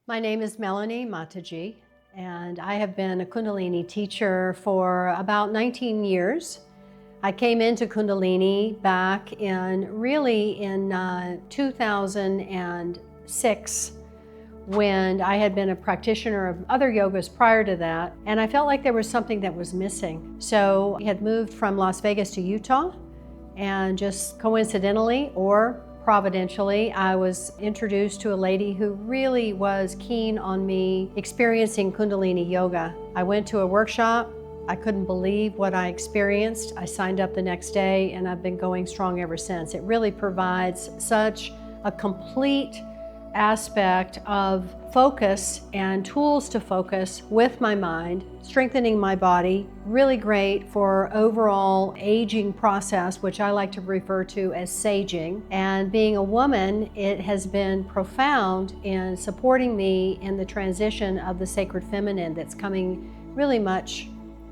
My name is MataJi, and I have been a Kundalini teacher for about 19 years. I came into Kundalini back in 2006 when I had been a practitioner of other yogas prior to that, and I felt like there was something that was missing. So I had moved from Las Vegas to Utah, and just coincidentally or providentially, I was introduced to a lady who really was keen on me experiencing Kundalini Yoga. I went to a workshop. I couldn't believe what I experienced. I signed up the next day and I've been going strong ever since. It really provides such a complete aspect of focus and tools to focus with my mind, strengthening my body, really great for overall aging process, which I like to refer to as saging. And being a woman, it has been profound in supporting me in the transition of the sacred feminine that's coming really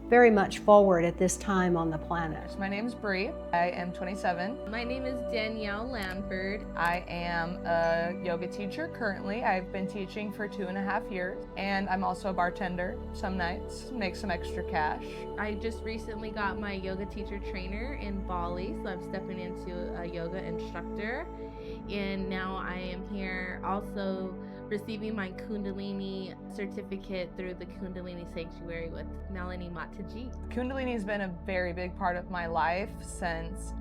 very much forward at this time on the planet. My name is Bree. I am 27. My name is Danielle Lampert. I am a yoga teacher currently. I've been teaching for 2.5 years, and I'm also a bartender some nights, make some extra cash. I just recently got my yoga teacher trainer in Bali, so I'm stepping into a yoga instructor. And now I am here also receiving my Kundalini certificate through the Kundalini Sanctuary with MataJi. Kundalini has been a very big part of my life since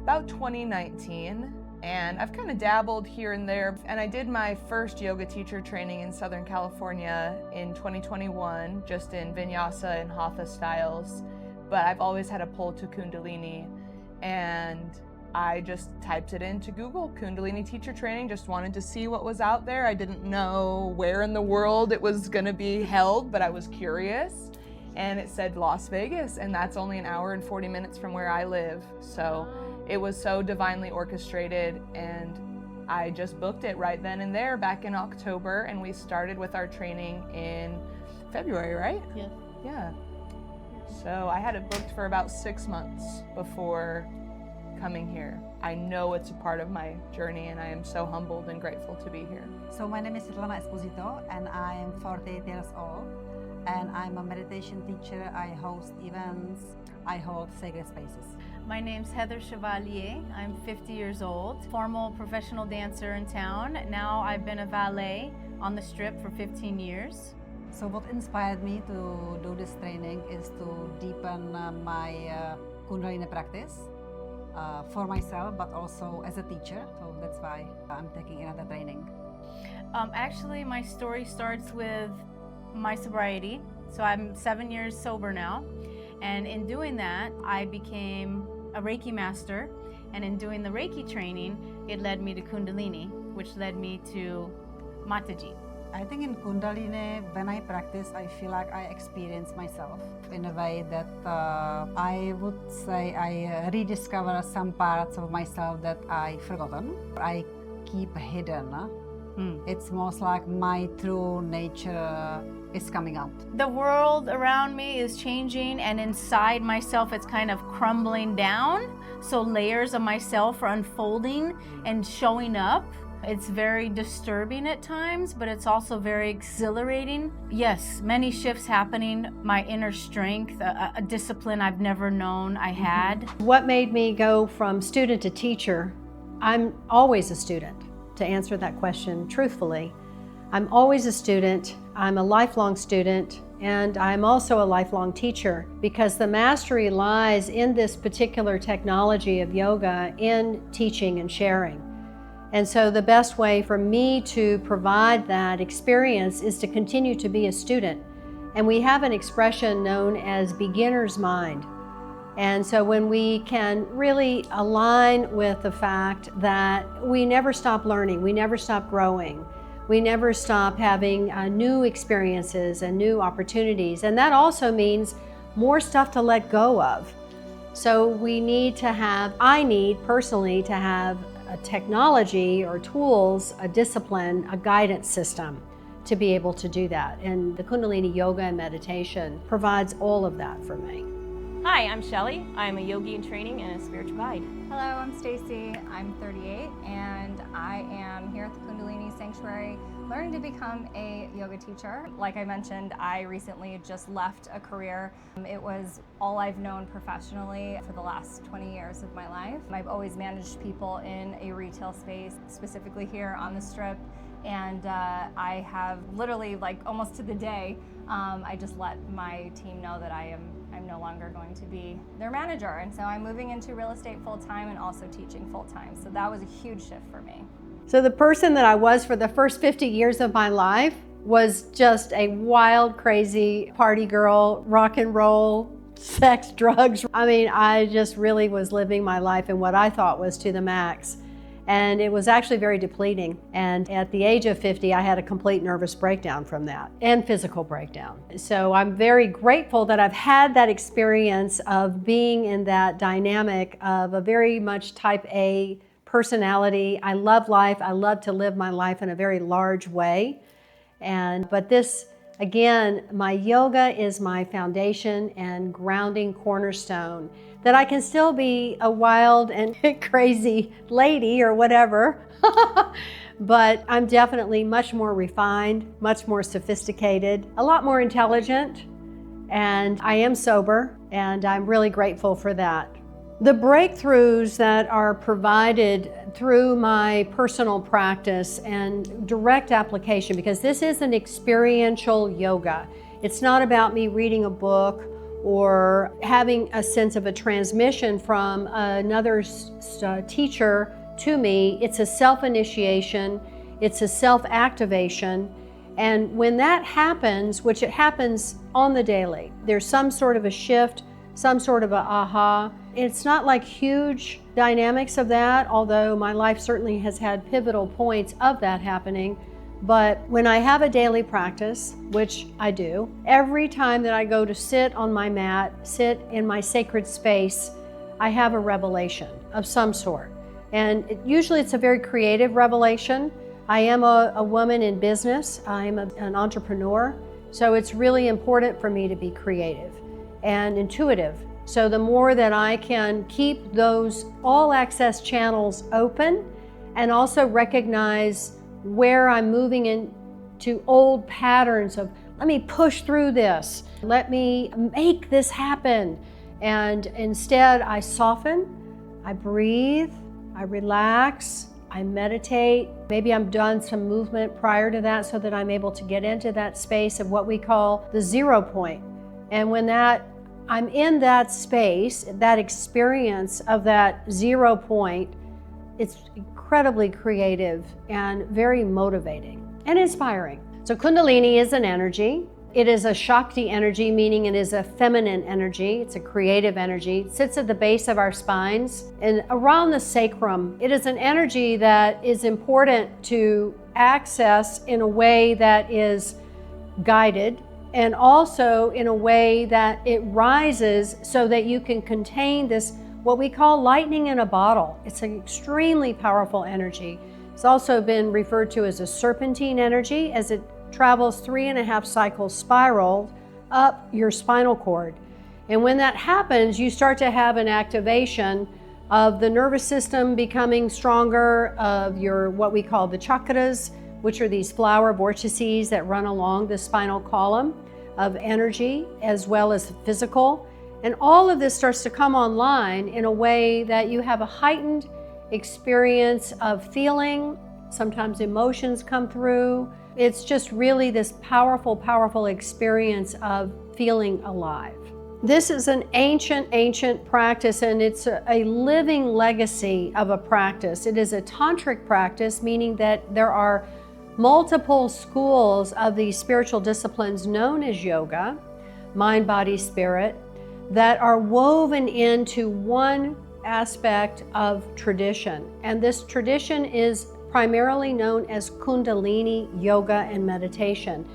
about 2019, and I've kind of dabbled here and there. And I did my first yoga teacher training in Southern California in 2021, just in Vinyasa and Hatha styles. But I've always had a pull to Kundalini, and I just typed it into Google, Kundalini teacher training, just wanted to see what was out there. I didn't know where in the world it was gonna be held, but I was curious. And it said Las Vegas, and that's only an hour and 40 minutes from where I live. So it was so divinely orchestrated, and I just booked it right then and there back in October, and we started with our training in February, right? Yes. Yeah. So I had it booked for about 6 months before coming here. I know it's a part of my journey, and I am so humbled and grateful to be here. So my name is Esposito, and I am 48 years old, and I'm a meditation teacher. I host events, I hold sacred spaces. My name's Heather Chevalier. I'm 50 years old, formal professional dancer in town. Now I've been a valet on the Strip for 15 years. So what inspired me to do this training is to deepen my Kundalini practice. For myself, but also as a teacher, so that's why I'm taking another training. Actually, my story starts with my sobriety. So I'm 7 years sober now, and in doing that, I became a Reiki master, and in doing the Reiki training, it led me to Kundalini, which led me to MataJi. I think in Kundalini, when I practice, I feel like I experience myself in a way that I would say I rediscover some parts of myself that I forgotten. I keep hidden. It's most like my true nature is coming out. The world around me is changing, and inside myself it's kind of crumbling down. So layers of myself are unfolding and showing up. It's very disturbing at times, but it's also very exhilarating. Yes, many shifts happening. My inner strength, a discipline I've never known I had. What made me go from student to teacher? I'm always a student, to answer that question truthfully. I'm always a student. I'm a lifelong student, and I'm also a lifelong teacher, because the mastery lies in this particular technology of yoga in teaching and sharing. And so the best way for me to provide that experience is to continue to be a student. And we have an expression known as beginner's mind. And so when we can really align with the fact that we never stop learning, we never stop growing, we never stop having new experiences and new opportunities. And that also means more stuff to let go of. So I need personally to have a technology or tools, a discipline, a guidance system to be able to do that. And the Kundalini Yoga and meditation provides all of that for me. Hi, I'm Shelly. I'm a yogi in training and a spiritual guide. Hello, I'm Stacy. I'm 38 and I am here at the Kundalini Sanctuary Learning to become a yoga teacher. Like I mentioned, I recently just left a career. It was all I've known professionally for the last 20 years of my life. I've always managed people in a retail space, specifically here on the Strip. And I have literally, like almost to the day, I just let my team know that I'm no longer going to be their manager. And so I'm moving into real estate full-time and also teaching full-time. So that was a huge shift for me. So the person that I was for the first 50 years of my life was just a wild, crazy party girl, rock and roll, sex, drugs. I mean, I just really was living my life in what I thought was to the max. And it was actually very depleting. And at the age of 50, I had a complete nervous breakdown from that and physical breakdown. So I'm very grateful that I've had that experience of being in that dynamic of a very much type A personality. I love life. I love to live my life in a very large way. But this, again, my yoga is my foundation and grounding cornerstone, that I can still be a wild and crazy lady or whatever, but I'm definitely much more refined, much more sophisticated, a lot more intelligent, and I am sober, and I'm really grateful for that. The breakthroughs that are provided through my personal practice and direct application, because this is an experiential yoga. It's not about me reading a book or having a sense of a transmission from another teacher to me. It's a self-initiation, it's a self-activation. And when that happens, which it happens on the daily, there's some sort of a shift, some sort of a aha. It's not like huge dynamics of that, although my life certainly has had pivotal points of that happening. But when I have a daily practice, which I do, every time that I go to sit on my mat, sit in my sacred space, I have a revelation of some sort. And usually it's a very creative revelation. I am a woman in business. I'm an entrepreneur. So it's really important for me to be creative and intuitive. So the more that I can keep those all access channels open and also recognize where I'm moving into old patterns of, let me push through this, let me make this happen. And instead I soften, I breathe, I relax, I meditate. Maybe I'm done some movement prior to that so that I'm able to get into that space of what we call the 0 point. And when I'm in that space, that experience of that 0 point, it's incredibly creative and very motivating and inspiring. So Kundalini is an energy. It is a Shakti energy, meaning it is a feminine energy. It's a creative energy. It sits at the base of our spines and around the sacrum. It is an energy that is important to access in a way that is guided, and also in a way that it rises so that you can contain this, what we call lightning in a bottle. It's an extremely powerful energy. It's also been referred to as a serpentine energy, as it travels 3.5 cycles spiral up your spinal cord. And when that happens, you start to have an activation of the nervous system becoming stronger, of your, what we call the chakras, which are these flower vortices that run along the spinal column of energy, as well as physical. And all of this starts to come online in a way that you have a heightened experience of feeling. Sometimes emotions come through. It's just really this powerful, powerful experience of feeling alive. This is an ancient practice, and it's a living legacy of a practice. It is a tantric practice, meaning that there are multiple schools of these spiritual disciplines known as yoga, mind, body, spirit, that are woven into one aspect of tradition. And this tradition is primarily known as Kundalini Yoga and meditation.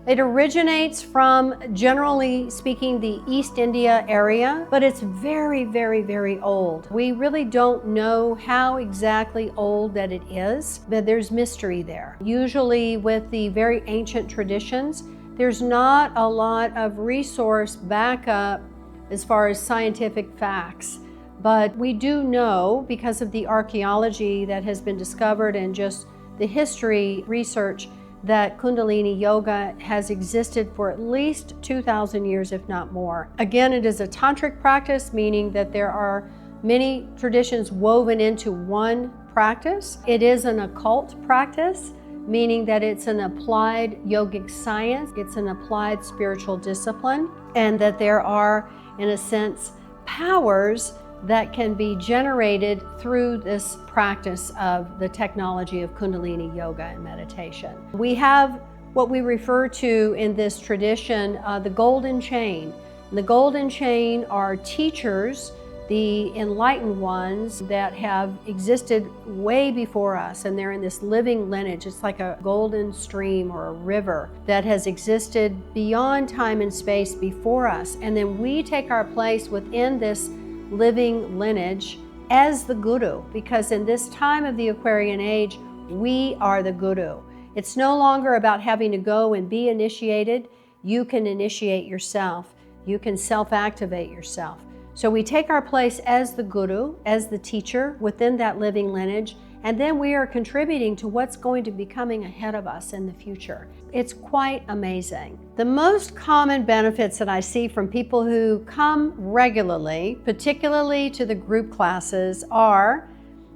It originates from, generally speaking, the East India area, but it's very, very, very old. We really don't know how exactly old that it is, but there's mystery there. Usually with the very ancient traditions, there's not a lot of resource backup as far as scientific facts. But we do know, because of the archaeology that has been discovered and just the history research, that Kundalini Yoga has existed for at least 2,000 years, if not more. Again, it is a tantric practice, meaning that there are many traditions woven into one practice. It is an occult practice, meaning that it's an applied yogic science, it's an applied spiritual discipline, and that there are, in a sense, powers that can be generated through this practice of the technology of Kundalini Yoga and meditation. We have what we refer to in this tradition, the golden chain. And the golden chain are teachers, the enlightened ones that have existed way before us, and they're in this living lineage. It's like a golden stream or a river that has existed beyond time and space before us. And then we take our place within this living lineage as the guru, because in this time of the Aquarian age, we are the guru. It's no longer about having to go and be initiated. You can initiate yourself. You can self-activate yourself. So we take our place as the guru, as the teacher within that living lineage, and then we are contributing to what's going to be coming ahead of us in the future. It's quite amazing. The most common benefits that I see from people who come regularly, particularly to the group classes, are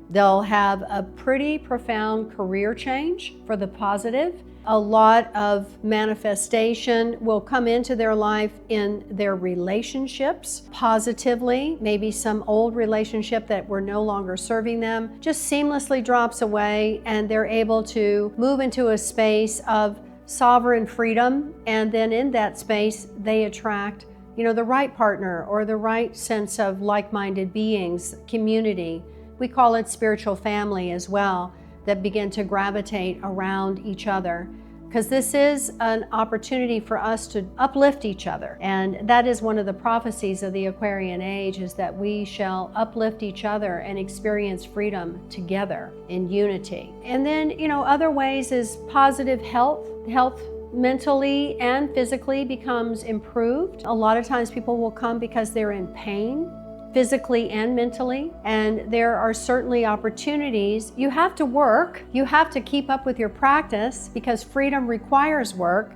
they'll have a pretty profound career change for the positive. A lot of manifestation will come into their life in their relationships positively. Maybe some old relationship that were no longer serving them just seamlessly drops away, and they're able to move into a space of sovereign freedom. And then in that space, they attract, the right partner or the right sense of like-minded beings, community. We call it spiritual family as well, that begin to gravitate around each other, because this is an opportunity for us to uplift each other. And that is one of the prophecies of the Aquarian age, is that we shall uplift each other and experience freedom together in unity. And then, other ways is positive health. Health mentally and physically becomes improved. A lot of times people will come because they're in pain, physically and mentally, and there are certainly opportunities. You have to work, you have to keep up with your practice, because freedom requires work.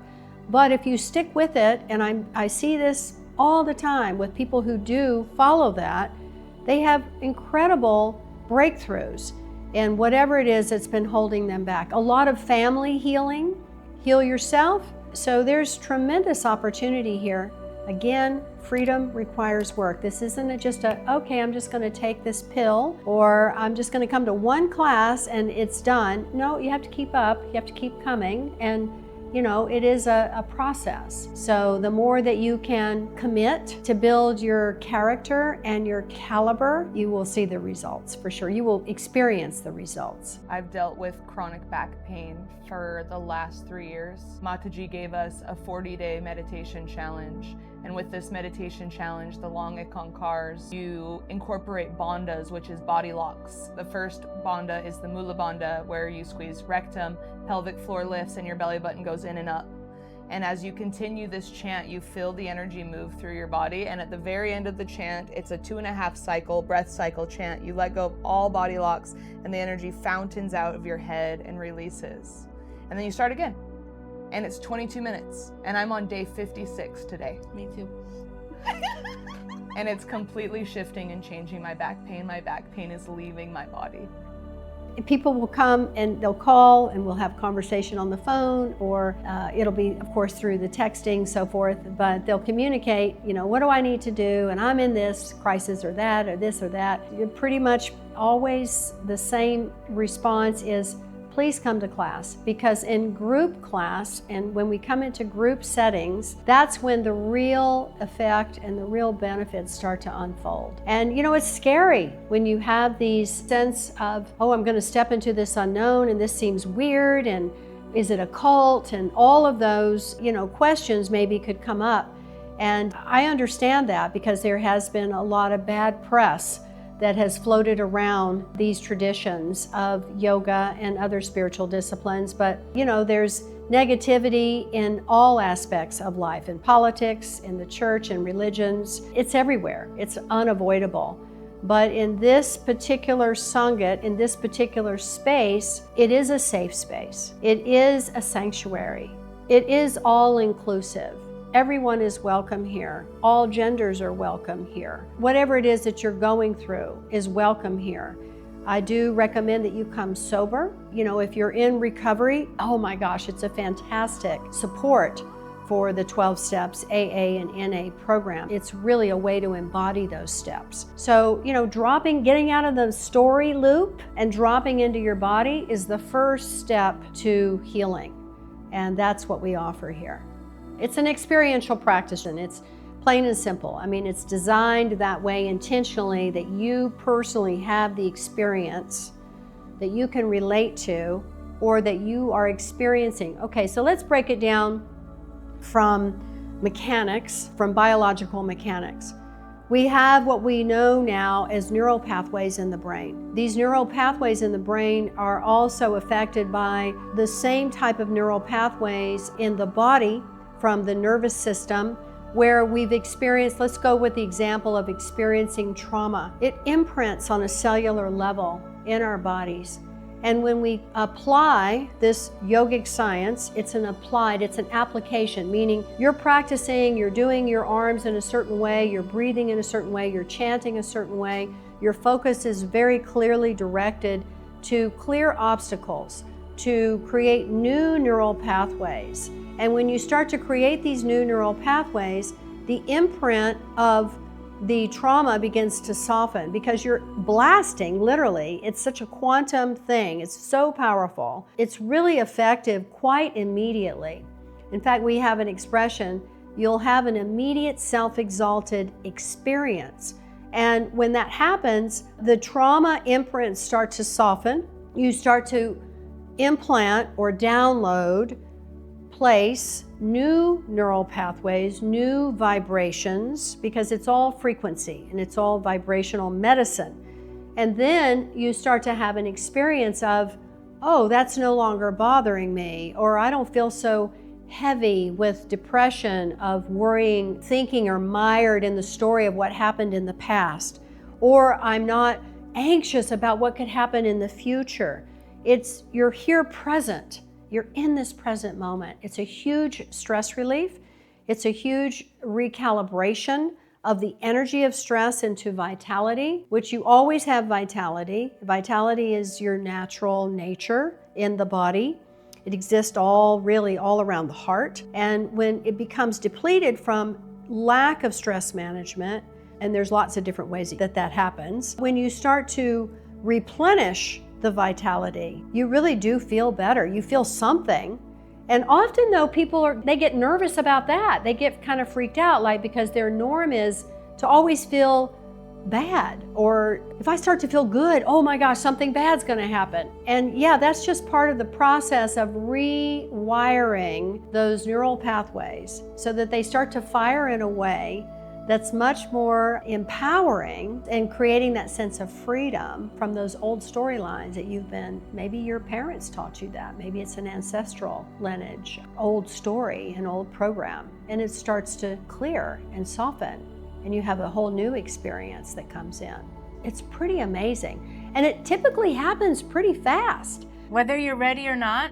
But if you stick with it, and I see this all the time with people who do follow that, they have incredible breakthroughs in whatever it is that's been holding them back. A lot of family healing, heal yourself. So there's tremendous opportunity here. Again, freedom requires work. This isn't just okay, I'm just going to take this pill, or I'm just going to come to one class and it's done. No, you have to keep up, you have to keep coming, and it is a process. So the more that you can commit to build your character and your caliber, you will see the results for sure. You will experience the results. I've dealt with chronic back pain for the last 3 years. MataJi gave us a 40-day meditation challenge. And with this meditation challenge, the long ikankars, you incorporate bandhas, which is body locks. The first bandha is the mula bandha, where you squeeze rectum, pelvic floor lifts, and your belly button goes in and up. And as you continue this chant, you feel the energy move through your body. And at the very end of the chant, it's a 2.5 cycle, breath cycle chant. You let go of all body locks, and the energy fountains out of your head and releases. And then you start again. And it's 22 minutes. And I'm on day 56 today. Me too. And it's completely shifting and changing my back pain. My back pain is leaving my body. People will come and they'll call, and we'll have conversation on the phone, or it'll be, of course, through the texting, so forth, but they'll communicate, what do I need to do? And I'm in this crisis or that, or this or that. Pretty much always the same response is, please come to class, because in group class, and when we come into group settings, that's when the real effect and the real benefits start to unfold. And it's scary when you have these sense of, I'm going to step into this unknown, and this seems weird, and is it a cult? And all of those, questions maybe could come up. And I understand that, because there has been a lot of bad press that has floated around these traditions of yoga and other spiritual disciplines. But, there's negativity in all aspects of life, in politics, in the church, in religions. It's everywhere. It's unavoidable. But in this particular Sangat, in this particular space, it is a safe space. It is a sanctuary. It is all inclusive. Everyone is welcome here. All genders are welcome here. Whatever it is that you're going through is welcome here. I do recommend that you come sober. You know, if you're in recovery, oh my gosh, it's a fantastic support for the 12 steps AA and NA program. It's really a way to embody those steps. So, you know, getting out of the story loop and dropping into your body is the first step to healing. And that's what we offer here. It's an experiential practice, and it's plain and simple. I mean, it's designed that way intentionally, that you personally have the experience that you can relate to or that you are experiencing. Okay, so let's break it down from mechanics, from biological mechanics. We have what we know now as neural pathways in the brain. These neural pathways in the brain are also affected by the same type of neural pathways in the body from the nervous system, where we've experienced, let's go with the example of experiencing trauma. It imprints on a cellular level in our bodies. And when we apply this yogic science, it's an application, meaning you're practicing, you're doing your arms in a certain way, you're breathing in a certain way, you're chanting a certain way. Your focus is very clearly directed to clear obstacles, to create new neural pathways. And when you start to create these new neural pathways, the imprint of the trauma begins to soften because you're blasting, literally. It's such a quantum thing. It's so powerful. It's really effective quite immediately. In fact, we have an expression, you'll have an immediate self-exalted experience. And when that happens, the trauma imprints start to soften. You start to implant or download, place new neural pathways, new vibrations, because it's all frequency and it's all vibrational medicine. And then you start to have an experience of, oh, that's no longer bothering me, or I don't feel so heavy with depression of worrying, thinking, or mired in the story of what happened in the past, or I'm not anxious about what could happen in the future. You're here present. You're in this present moment. It's a huge stress relief. It's a huge recalibration of the energy of stress into vitality, which you always have vitality. Vitality is your natural nature in the body. It exists all around the heart. And when it becomes depleted from lack of stress management, and there's lots of different ways that happens, when you start to replenish the vitality, you really do feel better. You feel something. And often though, they get nervous about that. They get kind of freaked out, like, because their norm is to always feel bad, or if I start to feel good, oh my gosh, something bad's gonna happen. And yeah, that's just part of the process of rewiring those neural pathways so that they start to fire in a way that's much more empowering and creating that sense of freedom from those old storylines that maybe your parents taught you that. Maybe it's an ancestral lineage, old story, an old program. And it starts to clear and soften, and you have a whole new experience that comes in. It's pretty amazing. And it typically happens pretty fast. Whether you're ready or not,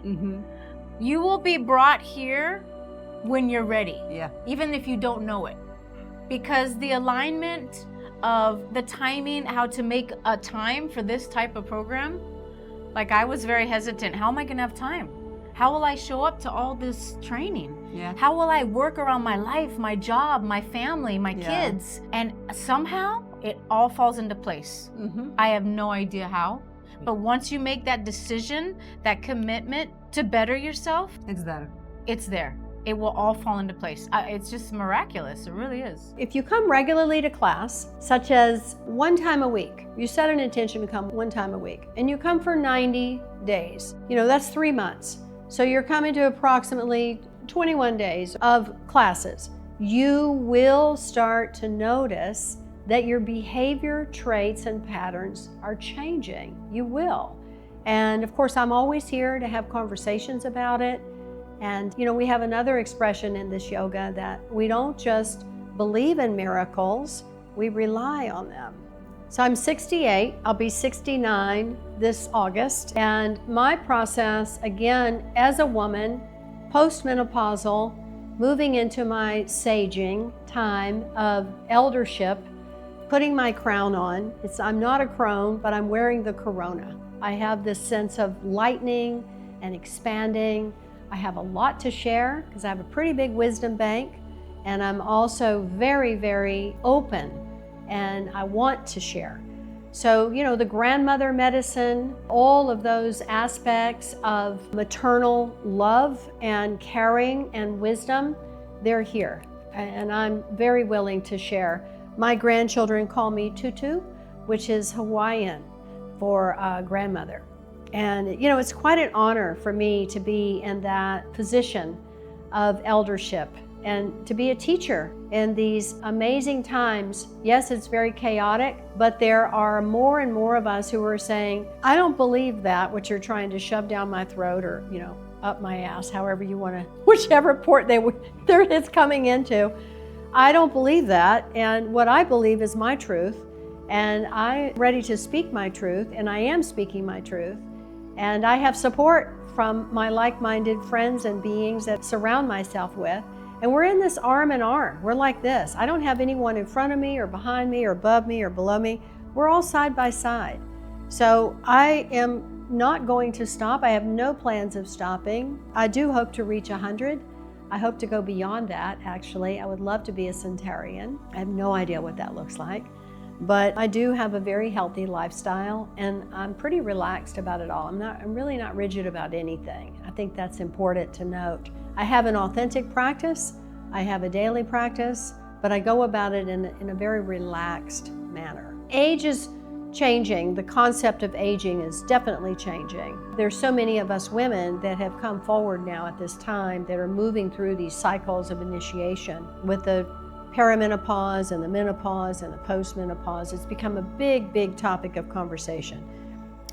you will be brought here when you're ready. Yeah. Even if you don't know it. Because the alignment of the timing, how to make a time for this type of program, like I was very hesitant. How am I gonna have time? How will I show up to all this training? Yeah. How will I work around my life, my job, my family, my kids? And somehow it all falls into place. I have no idea how. But once you make that decision, that commitment to better yourself, It's there. it's there. It will all fall into place. It's just miraculous. It really is. If you come regularly to class, such as one time a week, you set an intention to come one time a week, and you come for 90 days, that's 3 months. So you're coming to approximately 21 days of classes. You will start to notice that your behavior, traits, and patterns are changing. You will. And of course, I'm always here to have conversations about it. And we have another expression in this yoga that we don't just believe in miracles, we rely on them. So I'm 68, I'll be 69 this August. And my process, again, as a woman, postmenopausal, moving into my saging time of eldership, putting my crown on. I'm not a crone, but I'm wearing the corona. I have this sense of lightening and expanding. I have a lot to share because I have a pretty big wisdom bank, and I'm also very, very open, and I want to share. So, the grandmother medicine, all of those aspects of maternal love and caring and wisdom, they're here, and I'm very willing to share. My grandchildren call me Tutu, which is Hawaiian for grandmother. And it's quite an honor for me to be in that position of eldership and to be a teacher in these amazing times. Yes, it's very chaotic, but there are more and more of us who are saying, I don't believe that, what you're trying to shove down my throat or, up my ass, however you want to, whichever port it's coming into. I don't believe that, and what I believe is my truth, and I'm ready to speak my truth, and I am speaking my truth, and I have support from my like-minded friends and beings that surround myself with, and we're in this arm in arm. We're like this. I don't have anyone in front of me or behind me or above me or below me. We're all side by side. So I am not going to stop. I have no plans of stopping. I do hope to reach 100. I hope to go beyond that, actually. I would love to be a centenarian. I have no idea what that looks like. But I do have a very healthy lifestyle, and I'm pretty relaxed about it all. I'm really not rigid about anything. I think that's important to note. I have an authentic practice. I have a daily practice, but I go about it in a very relaxed manner. Age is changing. The concept of aging is definitely changing. There's so many of us women that have come forward now at this time that are moving through these cycles of initiation with the perimenopause and the menopause and the postmenopause. It's become a big, big topic of conversation.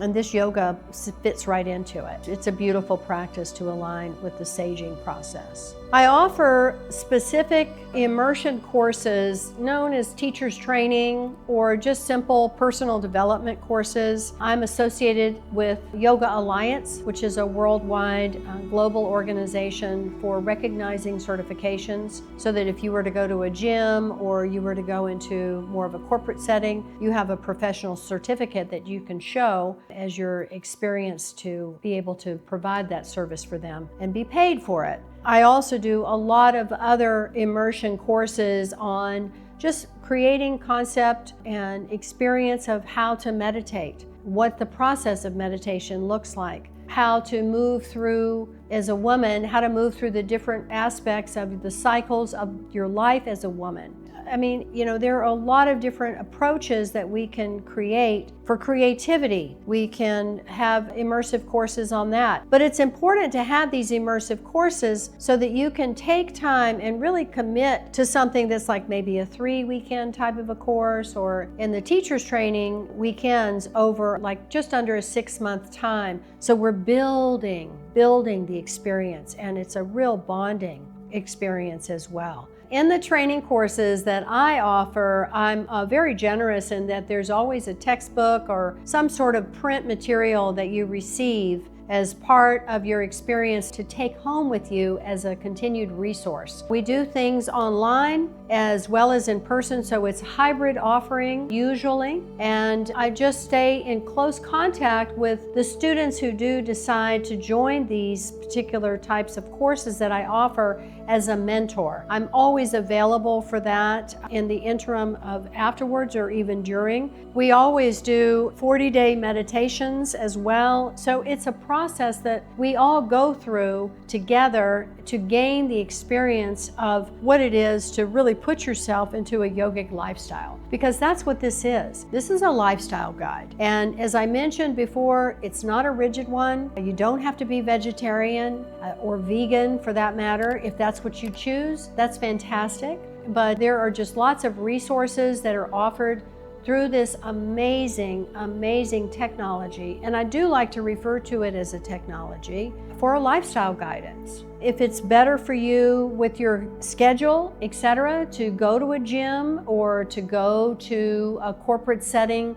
And this yoga fits right into it. It's a beautiful practice to align with the saging process. I offer specific immersion courses known as teacher's training or just simple personal development courses. I'm associated with Yoga Alliance, which is a worldwide global organization for recognizing certifications, so that if you were to go to a gym or you were to go into more of a corporate setting, you have a professional certificate that you can show as your experience to be able to provide that service for them and be paid for it. I also do a lot of other immersion courses on just creating concept and experience of how to meditate, what the process of meditation looks like, how to move through as a woman, how to move through the different aspects of the cycles of your life as a woman. I mean, there are a lot of different approaches that we can create for creativity. We can have immersive courses on that. But it's important to have these immersive courses so that you can take time and really commit to something that's like maybe a 3-weekend type of a course, or in the teacher's training, weekends over like just under a 6-month time. So we're building the experience, and it's a real bonding experience as well. In the training courses that I offer, I'm very generous in that there's always a textbook or some sort of print material that you receive as part of your experience to take home with you as a continued resource. We do things online as well as in person, so it's hybrid offering usually, and I just stay in close contact with the students who do decide to join these particular types of courses that I offer as a mentor. I'm always available for that in the interim of afterwards or even during. We always do 40-day meditations as well, so it's a process that we all go through together to gain the experience of what it is to really put yourself into a yogic lifestyle, because that's what this is. This is a lifestyle guide, and as I mentioned before, it's not a rigid one. You don't have to be vegetarian or vegan for that matter. If that's what you choose, that's fantastic, but there are just lots of resources that are offered through this amazing, amazing technology, and I do like to refer to it as a technology, for a lifestyle guidance. If it's better for you with your schedule, etc., to go to a gym or to go to a corporate setting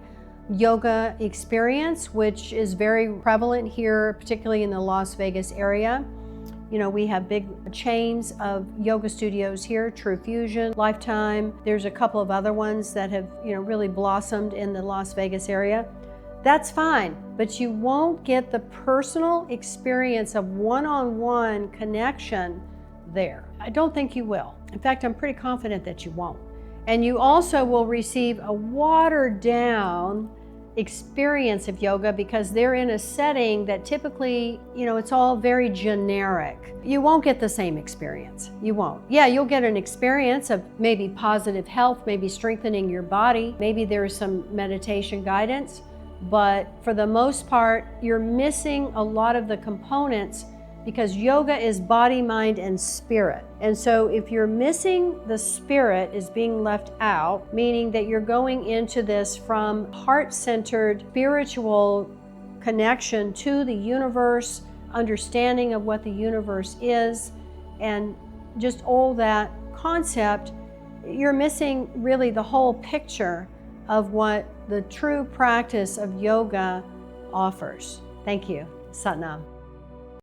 yoga experience, which is very prevalent here, particularly in the Las Vegas area. You know, we have big chains of yoga studios here, True Fusion, Lifetime. There's a couple of other ones that have, really blossomed in the Las Vegas area. That's fine, but you won't get the personal experience of one-on-one connection there. I don't think you will. In fact, I'm pretty confident that you won't. And you also will receive a watered down experience of yoga because they're in a setting that typically, it's all very generic. You won't get the same experience. You won't. Yeah, you'll get an experience of maybe positive health, maybe strengthening your body, maybe there's some meditation guidance, but for the most part, you're missing a lot of the components because yoga is body, mind, and spirit. And so if you're missing the spirit is being left out, meaning that you're going into this from heart-centered spiritual connection to the universe, understanding of what the universe is, and just all that concept, you're missing really the whole picture of what the true practice of yoga offers. Thank you. Sat Nam.